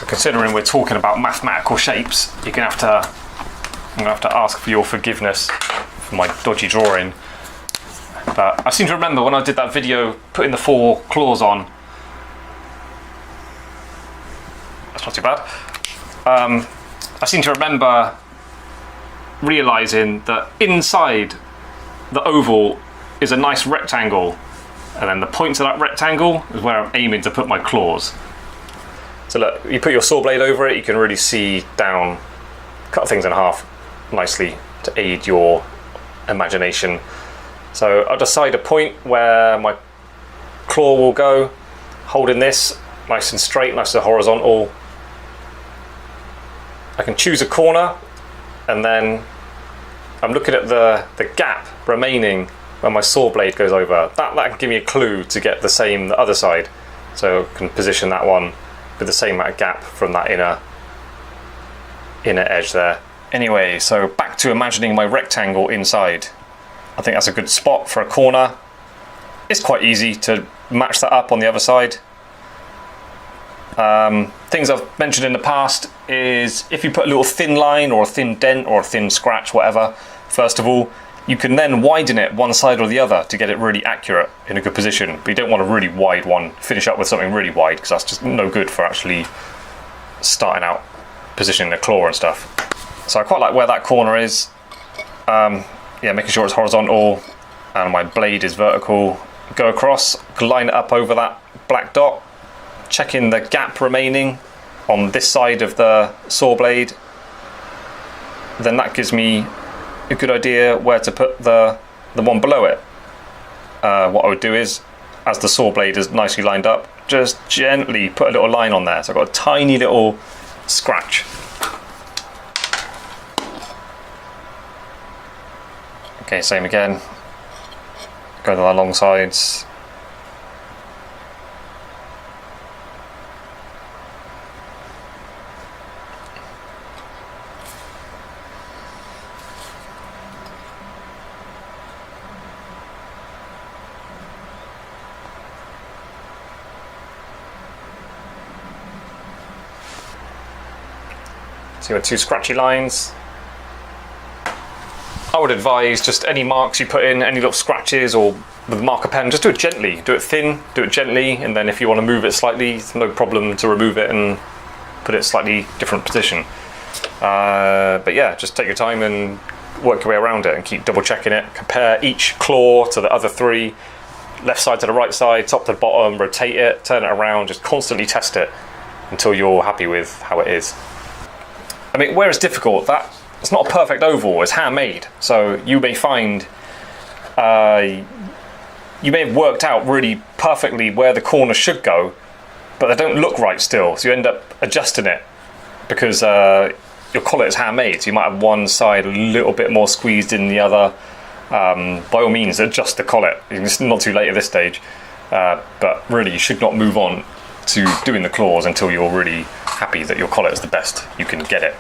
considering we're talking about mathematical shapes, I'm gonna have to ask for your forgiveness for my dodgy drawing. But I seem to remember when I did that video putting the 4 claws on. That's not too bad. I seem to remember realising that inside the oval is a nice rectangle, and then the points of that rectangle is where I'm aiming to put my claws. So look, you put your saw blade over it, you can really see down, cut things in half nicely to aid your imagination. So I'll decide a point where my claw will go, holding this nice and straight, nice and horizontal. I can choose a corner, and then I'm looking at the gap remaining when my saw blade goes over. That can give me a clue to get the other side. So I can position that one with the same amount of gap from that inner edge there. Anyway, so back to imagining my rectangle inside. I think that's a good spot for a corner. It's quite easy to match that up on the other side. Things I've mentioned in the past is if you put a little thin line or a thin dent or a thin scratch, whatever, first of all, you can then widen it one side or the other to get it really accurate in a good position. But you don't want a really wide one, finish up with something really wide, because that's just no good for actually starting out positioning the claw and stuff. So I quite like where that corner is. Yeah, making sure it's horizontal and my blade is vertical. Go across, line it up over that black dot, checking the gap remaining on this side of the saw blade. Then that gives me a good idea where to put the one below it. What I would do is, as the saw blade is nicely lined up, just gently put a little line on there. So I've got a tiny little scratch. Okay, same again. Go to the long sides. So you got 2 scratchy lines. I would advise just any marks you put in, any little scratches or with a marker pen, just do it gently. Do it thin, do it gently, and then if you want to move it slightly, it's no problem to remove it and put it slightly different position. But yeah, just take your time and work your way around it and keep double checking it. Compare each claw to the other 3, left side to the right side, top to the bottom, rotate it, turn it around, just constantly test it until you're happy with how it is. I mean, where it's difficult, that it's not a perfect oval, it's handmade. So you may find, you may have worked out really perfectly where the corner should go, but they don't look right still. So you end up adjusting it because your collet is handmade. So you might have one side a little bit more squeezed in the other. By all means, adjust the collet. It's not too late at this stage, but really you should not move on to doing the claws until you're really happy that your collet is the best you can get it.